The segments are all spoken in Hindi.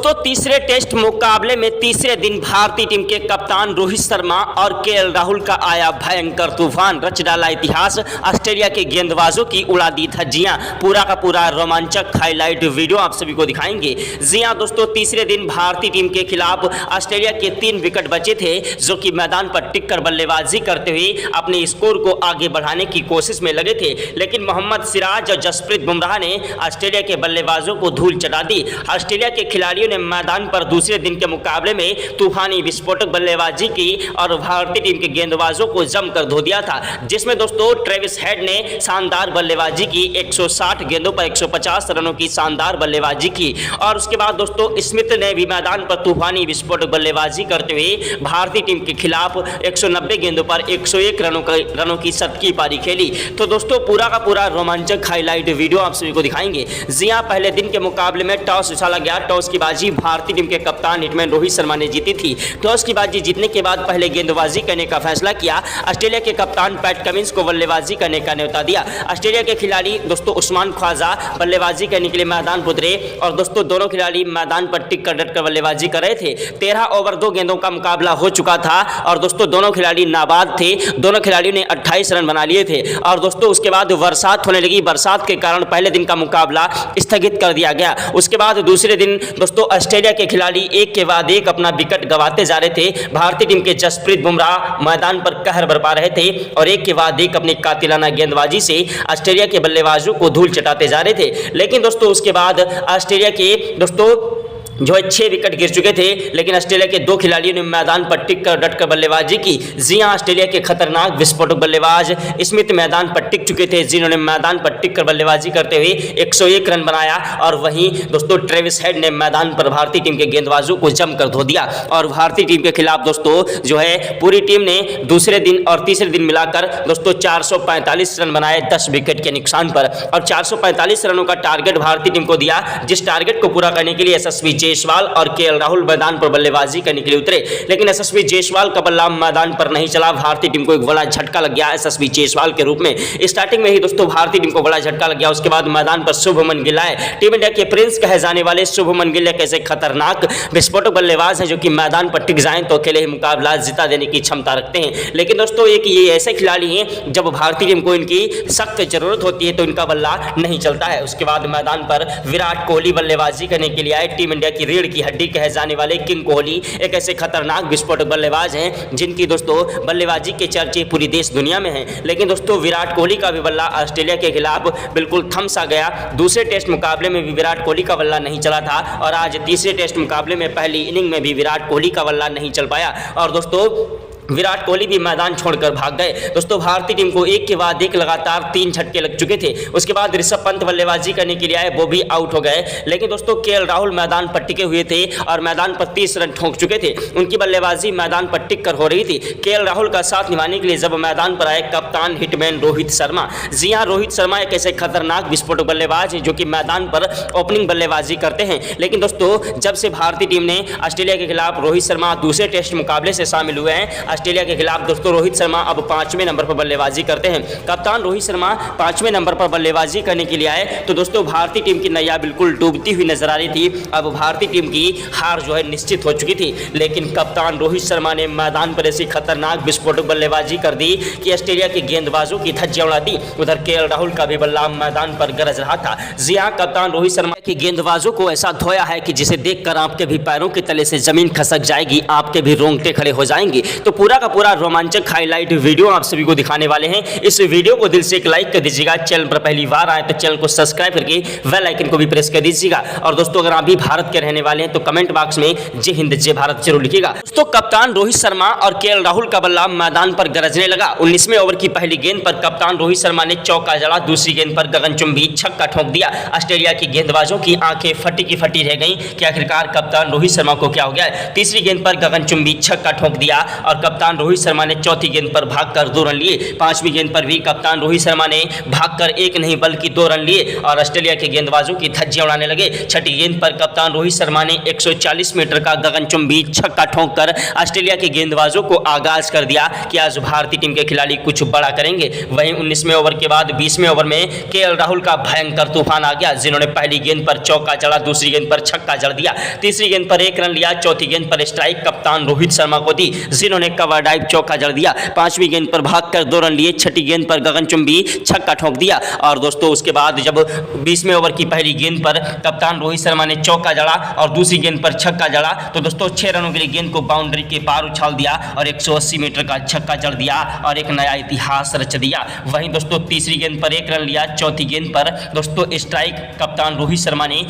दोस्तों तीसरे टेस्ट मुकाबले में तीसरे दिन भारतीय टीम के कप्तान रोहित शर्मा और केएल राहुल का आया भयंकर तूफान, रच डाला इतिहास। ऑस्ट्रेलिया के गेंदबाजों की उड़ा दी धज्जियां। पूरा का पूरा रोमांचक हाईलाइट वीडियो आप सभी को दिखाएंगे। जी हां दोस्तों, तीसरे दिन भारतीय टीम के खिलाफ ऑस्ट्रेलिया के 3 विकेट बचे थे, जो कि मैदान पर टिककर बल्लेबाजी करते हुए अपने स्कोर को आगे बढ़ाने की कोशिश में लगे थे। लेकिन मोहम्मद सिराज और जसप्रीत बुमराह ने ऑस्ट्रेलिया के बल्लेबाजों को धूल चटा दी। ऑस्ट्रेलिया के खिलाड़ियों ने मैदान पर दूसरे दिन के मुकाबले में तूफानी विस्फोटक बल्लेबाजी की और भारतीय टीम के गेंदबाजों को जमकर धो दिया था, जिसमें दोस्तों ट्रेविस हेड ने शानदार बल्लेबाजी की। 160 गेंदों पर 150 रनों की शानदार बल्लेबाजी की और उसके बाद दोस्तों स्मिथ ने भी मैदान पर तूफानी विस्फोटक बल्लेबाजी करते हुए भारतीय टीम के खिलाफ 190 गेंदों पर 101 रनों की शतकीय पारी खेली। तो दोस्तों पूरा का पूरा रोमांचक हाईलाइट वीडियो आप सभी को दिखाएंगे। जी हां, पहले दिन के मुकाबले में टॉस उछाला गया। टॉस की बाजी भारतीय टीम के कप्तान हिटमैन रोहित शर्मा ने जीती थी। टॉस की बाजी जीतने के बाद पहले गेंदबाजी करने का फैसला किया। ऑस्ट्रेलिया के कप्तान पैट कमिंस को बल्लेबाजी करने का न्योता दिया। ऑस्ट्रेलिया के खिलाड़ी दोस्तों उस्मान ख्वाजा बल्लेबाजी करने के लिए मैदान उतरे और दोस्तों दोनों खिलाड़ी मैदान पर टिक कर डट कर बल्लेबाजी कर रहे थे। 13 ओवर 2 गेंदों का मुकाबला हो चुका था और दोस्तों दोनों खिलाड़ी नाबाद थे। दोनों खिलाड़ियों ने 28 रन बना लिए थे और दोस्तों उसके बाद बरसात होने लगी। बरसात के कारण पहले दिन का मुकाबला स्थगित कर दिया गया। उसके बाद दूसरे दिन दोस्तों ऑस्ट्रेलिया के खिलाड़ी एक के बाद एक अपना विकेट गंवाते जा रहे थे। भारतीय टीम के जसप्रीत बुमराह मैदान पर कहर बरपा रहे थे और एक के बाद एक अपनी कातिलाना गेंदबाजी से ऑस्ट्रेलिया के बल्लेबाजों को धूल चटाते जा रहे थे। लेकिन दोस्तों उसके बाद ऑस्ट्रेलिया के दोस्तों जो है 6 विकेट गिर चुके थे, लेकिन ऑस्ट्रेलिया के 2 खिलाड़ियों ने मैदान पर टिक कर डट कर बल्लेबाजी की। जी हां, ऑस्ट्रेलिया के खतरनाक विस्फोटक बल्लेबाज स्मिथ मैदान पर टिक चुके थे, जिन्होंने मैदान पर टिक कर बल्लेबाजी करते हुए 101 रन बनाया और वहीं दोस्तों ट्रेविस हेड ने मैदान पर भारतीय टीम के गेंदबाजों को जमकर धो दिया। और भारतीय टीम के खिलाफ दोस्तों जो है पूरी टीम ने दूसरे दिन और तीसरे दिन मिलाकर दोस्तों 445 रन बनाए 10 विकेट के नुकसान पर। और 445 रनों का टारगेट भारतीय टीम को दिया, जिस टारगेट को पूरा करने के लिए यशस्वी जायसवाल और केएल राहुल मैदान पर बल्लेबाजी करने के लिए उतरे। लेकिन यशस्वी जायसवाल का बल्ला मैदान पर नहीं चला। भारतीय टीम को एक बड़ा झटका लग गया यशस्वी जायसवाल के रूप में। स्टार्टिंग में ही दोस्तों भारतीय टीम को बड़ा झटका लग गया। उसके बाद मैदान पर शुभमन गिल आए। टीम इंडिया के प्रिंस कहे जाने वाले शुभमन गिल एक ऐसे खतरनाक विस्फोटक बल्लेबाज हैं जो कि मैदान पर टिक जाएं तो अकेले ही मुकाबला जिता देने की क्षमता रखते हैं। लेकिन दोस्तों एक ये ऐसे खिलाड़ी हैं जब भारतीय टीम को इनकी सख्त जरूरत होती है तो इनका बल्ला नहीं चलता है। उसके बाद मैदान पर विराट कोहली बल्लेबाजी करने के लिए आए। टीम इंडिया की रीढ़ की हड्डी कहे जाने वाले किंग कोहली एक ऐसे खतरनाक विस्फोटक बल्लेबाज हैं जिनकी दोस्तों बल्लेबाजी के चर्चे पूरी देश दुनिया में हैं। लेकिन दोस्तों विराट कोहली का भी बल्ला ऑस्ट्रेलिया के खिलाफ बिल्कुल थम सा गया। दूसरे टेस्ट मुकाबले में भी विराट कोहली का बल्ला नहीं चला था और आज तीसरे टेस्ट मुकाबले में पहली इनिंग में भी विराट कोहली का बल्ला नहीं चल पाया और दोस्तों विराट कोहली भी मैदान छोड़कर भाग गए। दोस्तों भारतीय टीम को एक के बाद एक लगातार 3 झटके लग चुके थे। उसके बाद ऋषभ पंत बल्लेबाजी करने के लिए आए, वो भी आउट हो गए। लेकिन दोस्तों केएल राहुल मैदान पर टिके हुए थे और मैदान पर 30 रन ठोक चुके थे। उनकी बल्लेबाजी मैदान पर टिक कर हो रही थी। केएल राहुल का साथ निभाने के लिए जब मैदान पर आए कप्तान हिटमैन रोहित शर्मा। जी हां, रोहित शर्मा एक ऐसे खतरनाक विस्फोटक बल्लेबाज हैं जो कि मैदान पर ओपनिंग बल्लेबाजी करते हैं। लेकिन दोस्तों जब से भारतीय टीम ने ऑस्ट्रेलिया के खिलाफ रोहित शर्मा दूसरे टेस्ट मुकाबले से शामिल हुए हैं, ऑस्ट्रेलिया के खिलाफ दोस्तों रोहित शर्मा अब 5वें नंबर पर बल्लेबाजी करते हैं। कप्तान रोहित शर्मा 5वें नंबर पर बल्लेबाजी करने के लिए आए तो दोस्तों भारतीय टीम की नैया बिल्कुल डूबती हुई नजर आ रही थी। अब भारतीय टीम की हार जो है निश्चित हो चुकी थी। लेकिन कप्तान रोहित शर्मा ने मैदान पर ऐसी खतरनाक विस्फोटक बल्लेबाजी कर दी कि ऑस्ट्रेलिया के गेंदबाजों की धज्जियां उड़ा दी। उधर केएल राहुल का भी बल्ला मैदान पर गरज रहा था। जी हां, कप्तान रोहित शर्मा के गेंदबाजों को ऐसा धोया है कि जिसे देखकर आपके भी पैरों के तले से जमीन खसक जाएगी, आपके भी रोंगटे खड़े हो जाएंगे। तो पूरा का पूरा रोमांचक हाईलाइट वीडियो आप सभी को दिखाने वाले हैं। इस वीडियो को दिल से एक लाइक कर दीजिएगा। चैनल पर पहली बार आए तो चैनल को सब्सक्राइब करके बेल आइकन को भी प्रेस कर दीजिएगा। और दोस्तों अगर आप भी भारत के रहने वाले हैं तो कमेंट बॉक्स में जय हिंद जय भारत जरूर लिखिएगा। दोस्तों कप्तान रोहित शर्मा और केएल राहुल का बल्ला मैदान पर गरजने लगा। 19वें ओवर की पहली गेंद पर कप्तान रोहित शर्मा ने चौका जड़ा। दूसरी गेंद पर गगनचुंबी छक्का ठोक दिया। ऑस्ट्रेलिया की गेंदबाजों की आंखें फटी की फटी रह गईं कि आखिरकार कप्तान रोहित शर्मा को क्या हो गया। तीसरी गेंद पर गगनचुंबी छक्का ठोक दिया और कप्तान कप्तान रोहित शर्मा ने चौथी गेंद पर भागकर 2 रन लिए। पांचवी गेंद पर भी कप्तान रोहित शर्मा ने भागकर एक नहीं बल्कि 2 रन लिए और ऑस्ट्रेलिया के गेंदबाजों की धज्जियां उड़ाने लगे। छठी गेंद पर कप्तान रोहित शर्मा ने 140 मीटर का गगनचुंबी छक्का ठोंककर ऑस्ट्रेलिया के गेंदबाजों को आगाज कर दिया कि आज भारतीय टीम के खिलाड़ी कुछ बड़ा करेंगे। वहीं 19वें ओवर के बाद 20वें ओवर में केएल राहुल का भयंकर तूफान आ गया, जिन्होंने पहली गेंद पर चौका जड़ा, दूसरी गेंद पर छक्का जड़ दिया, तीसरी गेंद पर 1 रन लिया, चौथी गेंद पर स्ट्राइक कप्तान रोहित शर्मा को दी, जिन्होंने कवर ड्राइव चौका जड़ दिया, पांचवी गेंद पर भागकर 2 रन लिए, छठी गेंद पर गगनचुंबी छक्का ठोक दिया। और दोस्तों उसके बाद जब 20वें ओवर की पहली गेंद पर कप्तान रोहित शर्मा ने चौका जड़ा और दूसरी गेंद पर छक्का जड़ा तो दोस्तों 6 रनों के लिए गेंद को बाउंड्री के पार उछाल दिया और 180 मीटर का छक्का जड़ दिया और एक नया इतिहास रच दिया। वहीं दोस्तों तीसरी गेंद पर 1 रन लिया, चौथी गेंद पर दोस्तों स्ट्राइक कप्तान रोहित शर्मा ने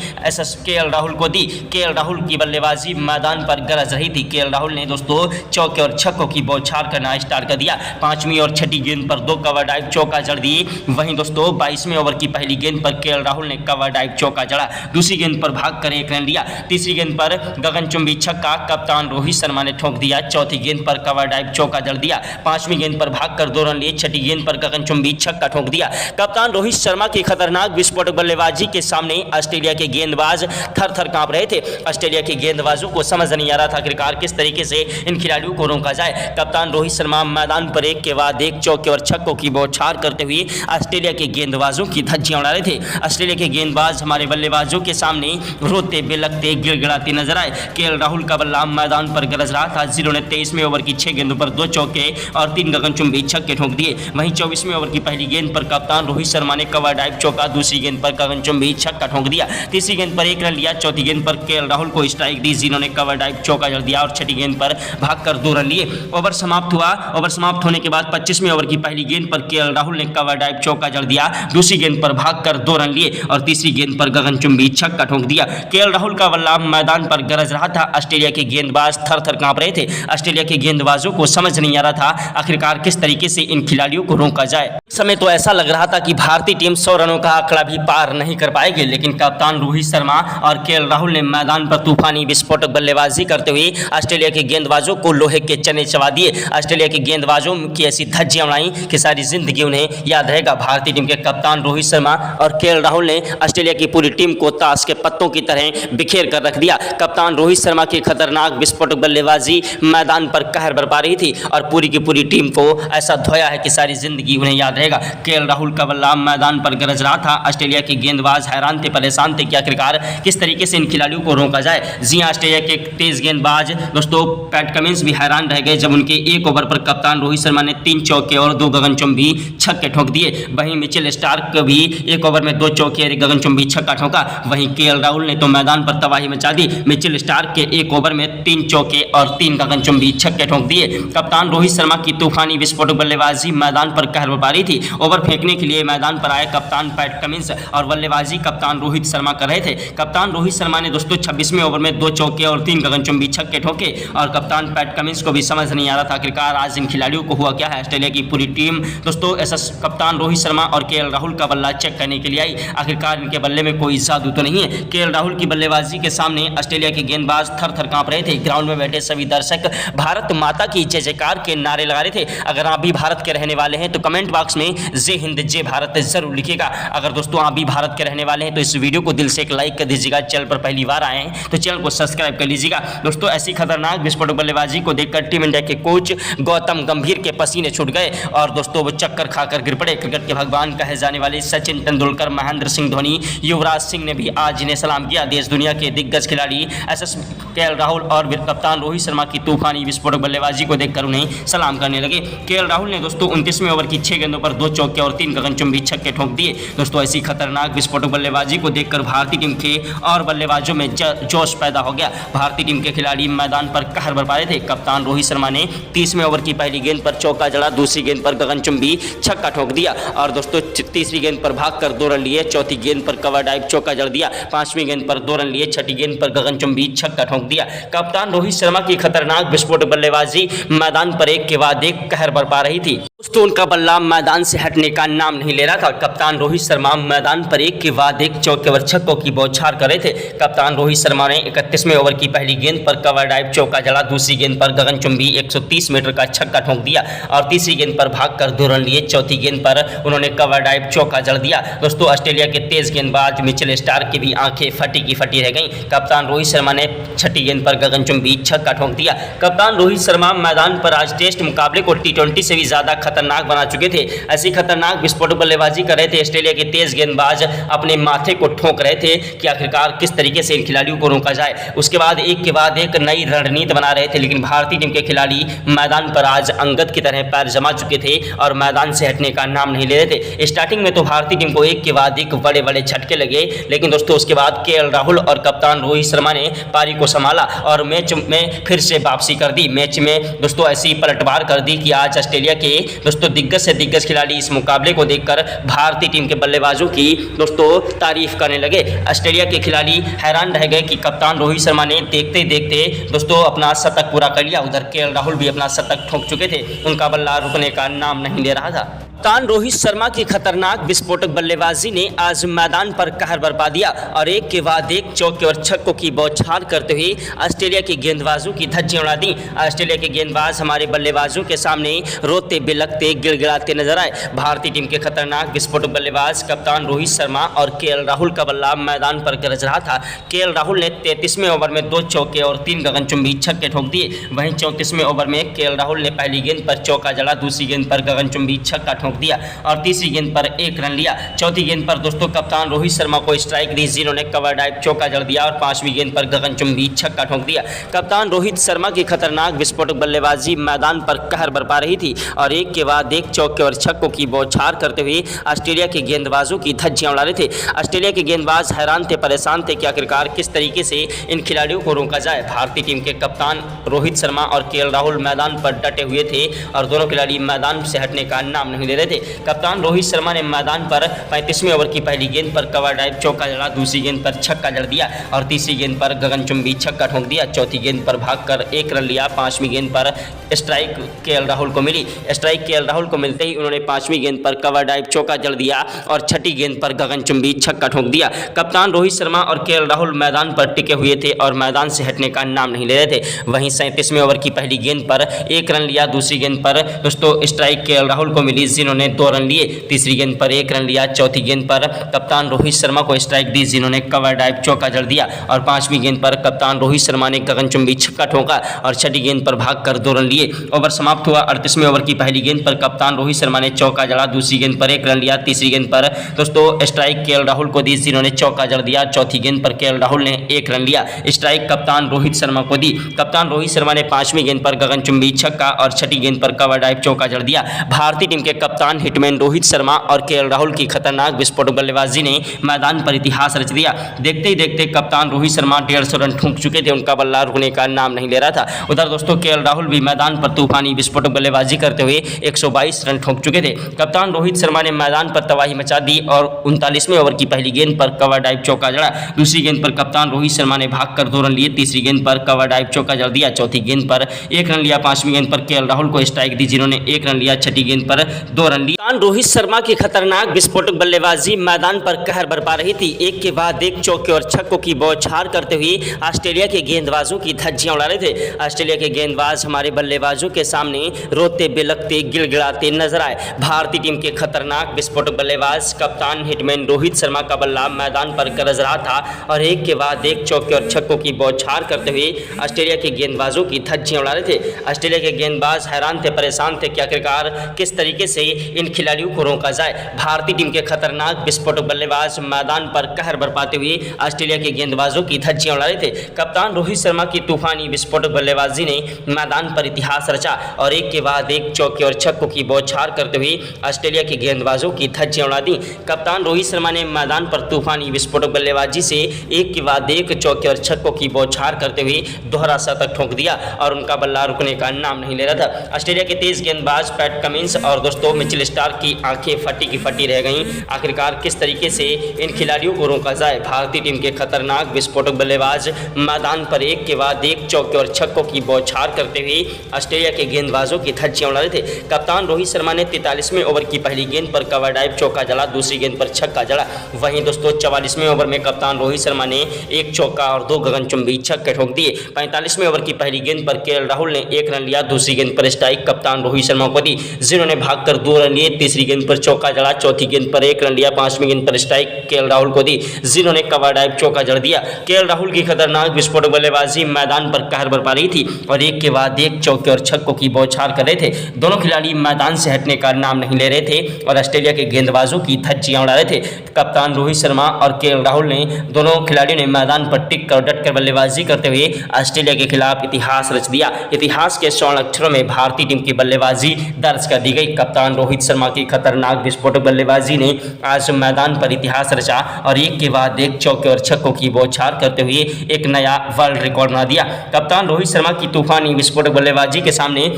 केएल राहुल को दी। केएल राहुल की बल्लेबाजी मैदान पर गरज रही थी। केएल राहुल ने दोस्तों चौके और छक्कों की बौछार करना स्टार्ट कर दिया। पांचवी और छठी गेंद पर 2 कवर ड्राइव चौका जड़ दिए। वहीं दोस्तों 22वें ओवर की पहली गेंद पर केएल राहुल ने कवर ड्राइव चौका जड़ा, दूसरी गेंद पर भागकर 1 रन लिया, तीसरी गेंद पर गगनचुंबी छक्का कप्तान रोहित शर्मा ने ठोक दिया, चौथी गेंद पर कवर ड्राइव चौका जड़ दिया, पांचवी गेंद पर भागकर 2 रन लिए, छठी गेंद पर गगनचुंबी छक्का ठोक दिया। कप्तान रोहित शर्मा की खतरनाक विस्फोटक बल्लेबाजी के सामने ऑस्ट्रेलिया के गेंदबाज थर-थर कांप रहे थे। ऑस्ट्रेलिया के गेंदबाजों को समझ नहीं आ रहा था आखिरकार किस तरीके से इन खिलाड़ियों को रोका जाए। कप्तान रोहित शर्मा मैदान पर एक के बाद एक चौके और छक्कों की बौछार करते हुए ऑस्ट्रेलिया के गेंदबाजों की धज्जियां उड़ा रहे थे। ऑस्ट्रेलिया के गेंदबाज हमारे बल्लेबाजों के सामने रोते बिलखते गिड़गिड़ाते नजर आए। केएल राहुल का बल्ला मैदान पर गरज रहा था, जिन्होंने 23वें ओवर की 6 गेंदों पर 2 चौके और 3 गगनचुंबी छक्के ठोक दिए। वहीं 24वें ओवर की पहली गेंद पर कप्तान रोहित शर्मा ने कवर ड्राइव चौका, दूसरी गेंद पर गगनचुंबी छक्का ठोक दिया, तीसरी गेंद पर 1 रन लिया, चौथी गेंद पर केएल राहुल को स्ट्राइक दी, जिन्होंने कवर ड्राइव चौका जड़ दिया और छठी गेंद पर भागकर 2 रन लिए। ओवर समाप्त हुआ। ओवर समाप्त होने के बाद 25वें ओवर की पहली गेंद पर केएल राहुल ने कवर ड्राइव चौका जड़ दिया, दूसरी गेंद पर भागकर 2 रन लिए और तीसरी गेंद पर गगनचुंबी छक्का ठोक दिया। केएल राहुल का बल्ला मैदान पर गरज रहा था। ऑस्ट्रेलिया के गेंदबाज थर-थर कांप रहे थे। ऑस्ट्रेलिया के गेंदबाजों को समझ नहीं आ रहा था आखिरकार किस तरीके से इन खिलाड़ियों को रोका जाए। समय तो ऐसा लग रहा था कि भारतीय टीम 100 रनों का आंकड़ा भी पार नहीं कर पाएगी, लेकिन कप्तान रोहित शर्मा और केएल राहुल ने मैदान पर तूफानी विस्फोटक बल्लेबाजी करते हुए ऑस्ट्रेलिया के गेंदबाजों को लोहे के चने चबा दिए। ऑस्ट्रेलिया के गेंदबाजों की ऐसी धज्जियां उड़ाई कि सारी जिंदगी उन्हें याद रहेगा। भारतीय टीम के कप्तान रोहित शर्मा और केएल राहुल ने ऑस्ट्रेलिया की पूरी टीम को ताश के पत्तों की तरह बिखेर कर रख दिया। कप्तान रोहित शर्मा की खतरनाक विस्फोटक बल्लेबाजी मैदान पर कहर बरपा रही थी और पूरी की पूरी टीम को ऐसा धोया है कि सारी जिंदगी उन्हें याद रहेगा। केएल राहुल का बल्ला मैदान पर गरज रहा था। ऑस्ट्रेलिया के गेंदबाज हैरान थे, परेशान थे कि आखिरकार किस तरीके से इन खिलाड़ियों को रोका जाए। जी हां, ऑस्ट्रेलिया के तेज गेंदबाज दोस्तों पैट कमिंस भी हैरान रह गए जब उनके 1 ओवर पर कप्तान रोहित शर्मा ने 3 चौके और 2 गगनचुंबी छक्के ठोक दिए। वहीं मिचेल स्टार्क भी 1 ओवर में 2 चौके और 1 गगनचुंबी छक्का ठोका। वहीं केएल राहुल ने तो मैदान पर तबाही मचा दी। मिचेल स्टार्क के 1 ओवर में 3 चौके और 3 गगनचुंबी छक्के ठोक दिए। कप्तान रोहित शर्मा की तूफानी विस्फोटक बल्लेबाजी मैदान पर कहर बरपा रही थी। ओवर फेंकने के लिए मैदान पर आए कप्तान पैट कमिंस और बल्लेबाजी कप्तान रोहित शर्मा कर रहे थे। कप्तान रोहित शर्मा ने दोस्तों 26वें ओवर में 2 चौके और 3 गगनचुंबी छक्के ठोके और कप्तान पैट कमिंस को भी समझ नहीं आ रहा था आखिरकार आज इन खिलाड़ियों को हुआ क्या है। ऑस्ट्रेलिया की पूरी टीम दोस्तों ऐसा कप्तान रोहित शर्मा और केएल राहुल का बल्ला चेक करने के लिए आई। आखिरकार इनके बल्ले में कोई जादू तो नहीं है। केएल राहुल की बल्लेबाजी के सामने ऑस्ट्रेलिया के गेंदबाज थर-थर कांप रहे थे। ग्राउंड में बैठे सभी दर्शक भारत माता की जय जयकार के नारे लगा रहे थे। अगर आप भी भारत के रहने वाले हैं तो कमेंट बॉक्स में जय हिंद जय भारत जरूर लिखिएगा। अगर दोस्तों आप भी भारत के रहने वाले हैं तो इस वीडियो को दिल से एक लाइक कर दीजिएगा। चैनल पर पहली बार आए हैं तो चैनल को सब्सक्राइब कर लीजिएगा। दोस्तों ऐसी खतरनाक विस्फोटक बल्लेबाजी को देखकर टीम इंडिया के कोच गौतम गंभीर के पसीने छूट गए और दोस्तों वो चक्कर खाकर गिर पड़े। क्रिकेट के भगवान कहे जाने वाले सचिन तेंदुलकर, महेंद्र सिंह धोनी, युवराज सिंह ने भी आज इन्हें सलाम किया। देश दुनिया के दिग्गज खिलाड़ी केएल राहुल और कप्तान रोहित शर्मा की तूफानी विस्फोटक बल्लेबाजी को देखकर उन्हें सलाम करने लगे। केएल राहुल ने दोस्तों 29वें ओवर की 6 गेंदों पर 2 चौके और 3 गगनचुंबी छक्के ठोक दिए। दोस्तों ऐसी खतरनाक विस्फोटक बल्लेबाजी को देखकर भारतीय टीम के और बल्लेबाजों में जोश पैदा हो गया। भारतीय टीम के खिलाड़ी मैदान पर कहर बरपा रहे थे। कप्तान रोहित शर्मा ने 30वें ओवर की पहली गेंद पर चौका जड़ा, दूसरी गेंद पर गगनचुंबी छक्का ठोक दिया और दोस्तों तीसरी गेंद पर भागकर 2 रन लिए, चौथी गेंद पर कवर ड्राइव चौका जड़ दिया, पांचवी गेंद पर 2 रन लिए, छठी गेंद पर गगनचुंबी छक्का ठोक दिया। कप्तान रोहित शर्मा की खतरनाक विस्फोटक बल्लेबाजी मैदान पर एक के बाद एक कहर बरपा रही थी। दोस्तों उनका बल्ला मैदान से हटने का नाम नहीं ले रहा था। कप्तान रोहित शर्मा मैदान पर एक के बाद एक चौके छक्कों की बौछार कर रहे थे। कप्तान रोहित शर्मा ने 31वें ओवर की पहली गेंद पर कवर ड्राइव चौका जड़ा, दूसरी गेंद पर गगनचुंबी 130 मीटर का छक्का ठोक दिया और तीसरी गेंद पर भागकर 2 रन लिए। चौथी गेंद पर उन्होंने कवर ड्राइव चौका जड़ दिया। दोस्तों ऑस्ट्रेलिया के तेज गेंदबाज मिचेल स्टार्क की भी आंखें फटी की फटी रह गईं। कप्तान रोहित शर्मा ने छठी गेंद पर गगनचुंबी छक्का ठोक दिया। कप्तान रोहित शर्मा मैदान पर आज टेस्ट मुकाबले को T20 से भी ज्यादा खतरनाक बना चुके थे। ऐसी खतरनाक विस्फोटक बल्लेबाजी कर रहे थे। ऑस्ट्रेलिया के तेज गेंदबाज अपने माथे को ठोक रहे थे कि आखिरकार किस तरीके से इन खिलाड़ियों को रोका जाए। उसके बाद एक नई रणनीति बना रहे थे, लेकिन भारतीय टीम के खिलाड़ी मैदान पर आज अंगद की तरह पैर जमा चुके थे और मैदान से हटने का नाम नहीं ले रहे थे। स्टार्टिंग में तो भारतीय टीम को एक के बाद एक बड़े बड़े झटके लगे, लेकिन दोस्तों उसके बाद KL राहुल और कप्तान रोहित शर्मा ने पारी को संभाला और मैच में फिर से वापसी कर दी। मैच में दोस्तों ऐसी पलटवार कर दी कि आज ऑस्ट्रेलिया के दोस्तों दिग्गज से दिग्गज खिलाड़ी इस मुकाबले को देखकर भारतीय टीम के बल्लेबाजों की दोस्तों तारीफ करने लगे। ऑस्ट्रेलिया के खिलाड़ी हैरान रह गए कि कप्तान रोहित शर्मा ने देखते देखते दोस्तों अपना शतक पूरा कर लिया। उधर KL राहुल भी अपना शतक ठोक चुके थे, उनका बल्ला रुकने का नाम नहीं ले रहा था। कप्तान रोहित शर्मा की खतरनाक विस्फोटक बल्लेबाजी ने आज मैदान पर कहर बरपा दिया और एक के बाद एक चौके और छक्कों की बौछार करते हुए ऑस्ट्रेलिया के गेंदबाजों की धज्जियां उड़ा दी। ऑस्ट्रेलिया के गेंदबाज हमारे बल्लेबाजों के सामने रोते बिलखते गिड़गिड़ाते नजर आए। भारतीय टीम के खतरनाक विस्फोटक बल्लेबाज कप्तान रोहित शर्मा और KL राहुल का बल्ला मैदान पर गरज रहा था। KL राहुल ने 33वें ओवर में 2 चौके और 3 गगनचुंबी छक्के ठोक दिए। वहीं 34वें ओवर में KL राहुल ने पहली गेंद पर चौका जड़ा, दूसरी गेंद पर गगनचुंबी छक्का दिया और तीसरी गेंद पर 1 रन लिया। चौथी गेंद पर दोस्तों कप्तान रोहित शर्मा को स्ट्राइक दी, जिन्होंने कवर ड्राइव चौका जड़ दिया और 5वीं गेंद पर गगनचुंबी छक्का ठोक दिया। कप्तान रोहित शर्मा की खतरनाक विस्फोटक बल्लेबाजी मैदान पर कहर बरपा रही थी और एक के बाद एक चौके और छक्कों की बौछार करते हुए ऑस्ट्रेलिया के गेंदबाजों की धज्जियां उड़ा रहे थे। ऑस्ट्रेलिया के गेंदबाज हैरान थे, परेशान थे कि आखिरकार किस तरीके से इन खिलाड़ियों को रोका जाए। भारतीय टीम के कप्तान रोहित शर्मा और KL राहुल मैदान पर डटे हुए थे और दोनों खिलाड़ी मैदान से हटने का नाम नहीं ले रहे थे। कप्तान रोहित शर्मा ने मैदान पर 35वें ओवर की पहली गेंद पर कवर ड्राइव चौका जड़ा, दूसरी गेंद पर छक्का जड़ दिया और तीसरी गेंद पर गगनचुंबी छक्का ठोक दिया। चौथी गेंद पर भागकर 1 रन लिया। 5वीं गेंद पर स्ट्राइक KL राहुल को मिली। स्ट्राइक KL राहुल को मिलते ही उन्होंने 5वीं गेंद पर कवर ड्राइव चौका जड़ दिया और छठी गेंद पर गगनचुंबी छक्का ठोक दिया। कप्तान रोहित शर्मा और KL राहुल मैदान पर टिके हुए थे और मैदान से हटने का नाम नहीं ले रहे थे। वहीं 37वें ओवर की पहली गेंद पर 1 रन लिया। दूसरी गेंद पर दोस्तों स्ट्राइक KL राहुल को मिली, जिन्होंने 2 रन लिए। तीसरी गेंद पर 1 रन लिया। चौथी गेंद पर कप्तान रोहित शर्मा को स्ट्राइक दी, जिन्होंने कवर ड्राइव चौका जड़ दिया और 5वीं गेंद पर कप्तान रोहित शर्मा ने गगनचुंबी छक्का ठोका और छठी गेंद पर भागकर 2 रन लिए। ओवर समाप्त हुआ। 38वें ओवर की पहली गेंद पर कप्तान रोहित शर्मा ने चौका जड़ा, दूसरी गेंद पर 1 रन लिया। तीसरी गेंद पर दोस्तों स्ट्राइक KL राहुल को दी, जिन्होंने चौका जड़ दिया। चौथी गेंद पर KL राहुल ने 1 रन लिया। स्ट्राइक कप्तान रोहित शर्मा को दी। कप्तान रोहित शर्मा ने 5वीं गेंद पर गगनचुंबी छक्का और छठी गेंद पर कवर ड्राइव चौका जड़ दिया। भारतीय टीम के कप्तान हिटमैन रोहित शर्मा और KL राहुल की खतरनाक विस्फोटक बल्लेबाजी ने मैदान पर इतिहास रच दिया। देखते ही देखते कप्तान रोहित शर्मा 150 रन ठोक चुके थे, उनका बल्ला रुकने का नाम नहीं ले रहा था। उधर दोस्तों KL राहुल भी मैदान पर तूफानी विस्फोटक बल्लेबाजी करते हुए 122 रन ठोक चुके थे। कप्तान रोहित शर्मा ने मैदान पर तबाही मचा दी और 39वें ओवर की पहली गेंद पर कवर ड्राइव चौका जड़ा। दूसरी गेंद पर कप्तान रोहित शर्मा ने भागकर 2 रन लिए। तीसरी गेंद पर कवर ड्राइव चौका जड़ दिया। चौथी गेंद पर 1 रन लिया। 5वीं गेंद पर KL राहुल को स्ट्राइक दी, जिन्होंने 1 रन लिया। छठी गेंद पर 2 रन लिए। कप्तान रोहित शर्मा की खतरनाक विस्फोटक बल्लेबाजी मैदान पर कहर बरपा रही थी। एक के बाद एक चौके और छक्कों की बौछार करते हुए ऑस्ट्रेलिया के गेंदबाजों की धज्जियां उड़ा रहे थे। ऑस्ट्रेलिया के गेंदबाज हमारे बल्लेबाजों के सामने रोते बिलखते गिड़गिड़ाते नजर आए। भारतीय टीम के खतरनाक विस्फोटक बल्लेबाज कप्तान हिटमैन रोहित शर्मा का बल्ला मैदान पर गरज रहा था और एक के बाद एक चौके और छक्कों की बौछार करते हुए ऑस्ट्रेलिया के गेंदबाजों की धज्जियां उड़ा रहे थे। ऑस्ट्रेलिया के गेंदबाज हैरान थे, परेशान थे कि आखिरकार किस तरीके से इन खिलाड़ियों को रोका जाए। भारतीय टीम के खतरनाक विस्फोटक बल्लेबाज मैदान पर कहर बरपाते हुए ऑस्ट्रेलिया के गेंदबाजों की धज्जियां उड़ा रहे थे। कप्तान रोहित शर्मा की तूफानी विस्फोटक बल्लेबाजी ने मैदान पर इतिहास रचा और एक के बाद एक चौके और छक्कों की बौछार करते हुए ऑस्ट्रेलिया के गेंदबाजों की धज्जियां उड़ा दी। कप्तान रोहित शर्मा ने मैदान पर तूफानी विस्फोटक बल्लेबाजी से एक के बाद एक चौके और छक्कों की बौछार करते हुए दोहरा शतक ठोक दिया और उनका बल्ला रुकने का नाम नहीं ले रहा था। ऑस्ट्रेलिया के तेज गेंदबाज पैट कमिंस और दोस्तों मिचेल स्टार्क की आंखें फटी की फटी रह गईं। आखिरकार किस तरीके से इन खिलाड़ियों को रोका जाए। भारतीय टीम के खतरनाक विस्फोटक बल्लेबाज मैदान पर एक के बाद एक चौके और छक्कों की बौछार करते हुए ऑस्ट्रेलिया के गेंदबाजों की धज्जियां उड़ा रहे थे। कप्तान रोहित शर्मा ने 43वें ओवर की पहली गेंद पर कवर ड्राइव चौका जड़ा, दूसरी गेंद पर छक्का जड़ा। वहीं दोस्तों 44वें ओवर में कप्तान रोहित शर्मा ने एक चौका और 2 गगनचुंबी छक्के ठोक दिए। 45वें ओवर की पहली गेंद पर केएल राहुल ने 1 रन लिया, दूसरी गेंद पर स्ट्राइक कप्तान रोहित शर्मा को दी, जिन्होंने भागकर 2 रन लिए। तीसरी गेंद पर चौका जड़ा, चौथी गेंद पर 1 रन लिया, 5वीं गेंद पर स्ट्राइक केएल राहुल को दी, जिन्होंने कवर ड्राइव चौका जड़ दिया। केएल राहुल की खतरनाक विस्फोटक बल्लेबाजी मैदान पर कहर बरपा रही थी और एक के बाद एक चौके और छक्कों की बौछार कर रहे थे। दोनों खिलाड़ी मैदान से हटने का नाम नहीं ले रहे थे और ऑस्ट्रेलिया के गेंदबाजों की धज्जियां उड़ा रहे थे। कप्तान रोहित शर्मा और केएल राहुल ने दोनों खिलाड़ियों ने मैदान पर टिक कर डटकर बल्लेबाजी करते हुए ऑस्ट्रेलिया के खिलाफ इतिहास रच दिया। इतिहास के स्वर्ण अक्षरों में भारतीय टीम की बल्लेबाजी दर्ज कर दी गई। कप्तान रोहित शर्मा की खतरनाक विस्फोटक बल्लेबाजी ने आज मैदान पर इतिहास रचा और एक के बाद एक चौके और छक्कों की बौछार करते हुए एक नया वर्ल्ड रिकॉर्ड बना दिया। कप्तान रोहित शर्मा की तूफानी विस्फोटक बल्लेबाजी के सामने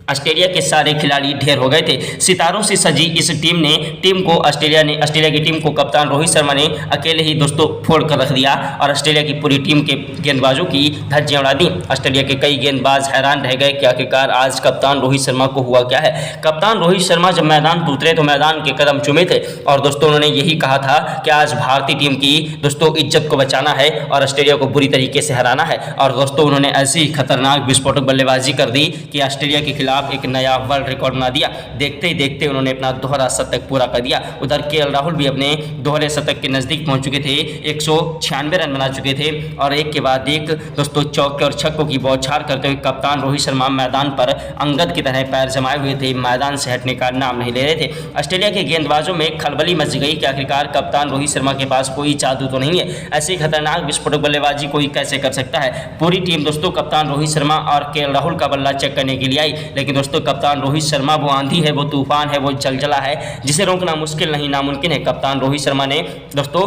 ऑस्ट्रेलिया के सारे खिलाड़ी ढेर हो गए थे। सितारों से सजी इस ऑस्ट्रेलिया की टीम को कप्तान रोहित शर्मा ने अकेले ही दोस्तों फोड़ कर रख दिया और ऑस्ट्रेलिया की पूरी टीम के गेंदबाजों की धज्जियां उड़ा दी। ऑस्ट्रेलिया के कई गेंदबाज हैरान रह गए कि आखिरकार आज कप्तान रोहित शर्मा को हुआ क्या है। कप्तान रोहित शर्मा जब मैदान पर उतरे तो मैदान के कदम चूमे थे और दोस्तों उन्होंने यही कहा था कि आज भारतीय टीम की दोस्तों इज्जत को बचाना है और ऑस्ट्रेलिया को बुरी तरीके से हराना है। और दोस्तों उन्होंने ऐसी खतरनाक विस्फोटक बल्लेबाजी कर दी कि ऑस्ट्रेलिया के खिलाफ एक नया वर्ल्ड रिकॉर्ड बना दिया। देखते ही देखते उन्होंने अपना दोहरा शतक पूरा कर दिया। उधर केएल राहुल भी अपने दोहरे शतक के नजदीक पहुंच चुके थे, 196 रन बना चुके थे और एक के बाद एक दोस्तों चौके और छक्कों की बौछार करते हुए कप्तान रोहित शर्मा मैदान पर अंगद की तरह पैर जमाए हुए थे, मैदान से हटने का नाम नहीं ले रहे थे। ऑस्ट्रेलिया के गेंदबाजों में खलबली मच गई कि आखिरकार कप्तान रोहित शर्मा के पास कोई जादू तो नहीं है। ऐसी खतरनाक विस्फोटक बल्लेबाजी कोई कैसे कर सकता है। पूरी टीम दोस्तों कप्तान रोहित शर्मा और केएल राहुल का बल्ला चेक करने के लिए आई, लेकिन दोस्तों कप्तान रोहित शर्मा वो आंधी है, वो तूफान है, वो जलजला है जिसे रोकना मुश्किल नहीं नामुमकिन है। कप्तान रोहित शर्मा ने दोस्तों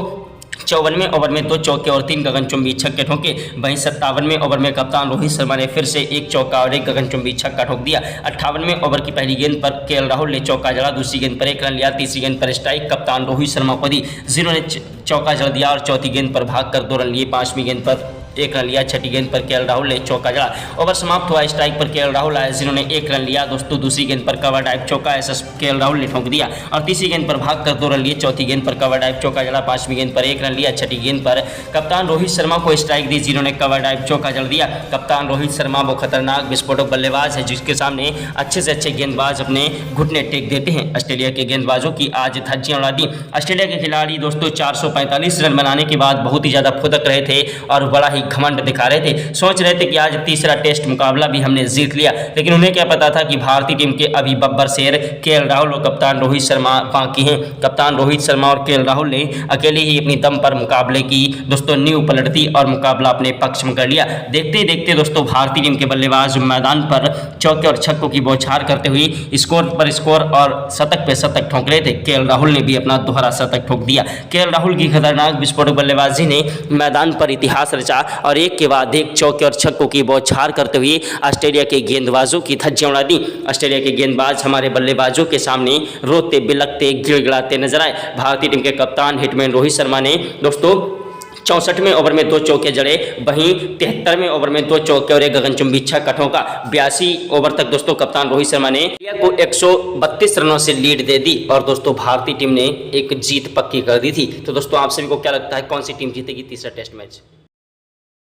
54वें ओवर में 2 चौके और 3 गगनचुंबी छक्के ठोके। वहीं 57वें ओवर में कप्तान रोहित शर्मा ने फिर से 1 चौका और 1 गगनचुंबी छक्का ठोक दिया। 58वें ओवर की पहली गेंद पर केएल राहुल ने चौका जड़ा, दूसरी गेंद पर 1 रन लिया, तीसरी गेंद पर स्ट्राइक कप्तान रोहित शर्मा को दी, जिन्होंने चौका जड़ दिया और चौथी गेंद पर भागकर 2 रन लिए, 5वीं गेंद पर 1 रन लिया, छठी गेंद पर केएल राहुल ने चौका जड़ा। ओवर समाप्त हुआ, स्ट्राइक पर केएल राहुल आए, जिन्होंने 1 रन लिया। दोस्तों दूसरी गेंद पर कवर ड्राइव चौका केएल राहुल ने ठोक दिया और तीसरी गेंद पर भागकर 2 रन लिए, चौथी गेंद पर कवर ड्राइव चौका जड़ा, 5वीं गेंद पर 1 रन लिया, छठी गेंद पर कप्तान रोहित शर्मा को स्ट्राइक दी, जिन्होंने कवर ड्राइव चौका जड़ दिया। कप्तान रोहित शर्मा वो खतरनाक विस्फोटक बल्लेबाज है जिसके सामने अच्छे से अच्छे गेंदबाज अपने घुटने टेक देते हैं। ऑस्ट्रेलिया के गेंदबाजों की आज धज्जियां उड़ा दी। ऑस्ट्रेलिया के खिलाड़ी दोस्तों 445 रन बनाने के बाद बहुत ही ज्यादा फुदक रहे थे और बड़ा ही घमंड दिखा रहे थे। सोच रहे थे कि आज तीसरा टेस्ट मुकाबला भी हमने जीत लिया, लेकिन उन्हें क्या पता था कि भारतीय टीम के अभी बब्बर शेर केएल राहुल और कप्तान रोहित शर्मा बाकी हैं। कप्तान रोहित शर्मा और केएल राहुल ने अकेले ही अपनी दम पर मुकाबले की दोस्तों नींव पलट दी और मुकाबला अपने पक्ष में कर लिया। देखते ही देखते दोस्तों भारतीय टीम के बल्लेबाज मैदान पर चौके और छक्कों की बौछार करते हुए स्कोर पर स्कोर और शतक पे शतक ठोक रहे थे। केएल राहुल ने भी अपना दोहरा शतक ठोक दिया। केएल राहुल की खतरनाक विस्फोटक बल्लेबाजी ने मैदान पर इतिहास रचा और एक के बाद एक चौके और छक्कों की बौछार करते हुए ऑस्ट्रेलिया के गेंदबाजों की धज्जियां उड़ा दी। ऑस्ट्रेलिया के गेंदबाज हमारे बल्लेबाजों के सामने रोते बिलखते गिड़गिड़ाते नजर आए। भारतीय टीम के कप्तान हिटमैन रोहित शर्मा ने दोस्तों 64वें ओवर में 2 चौके जड़े, वहीं 73वें ओवर में 2 चौके और 1 गगनचुंबी छक्का ठोका। 82 ओवर तक दोस्तों कप्तान रोहित शर्मा ने इंडिया को 132 रनों से लीड दे दी और दोस्तों भारतीय टीम ने एक जीत पक्की कर दी थी। तो दोस्तों आप सभी को क्या लगता है कौन सी टीम जीतेगी तीसरा टेस्ट मैच?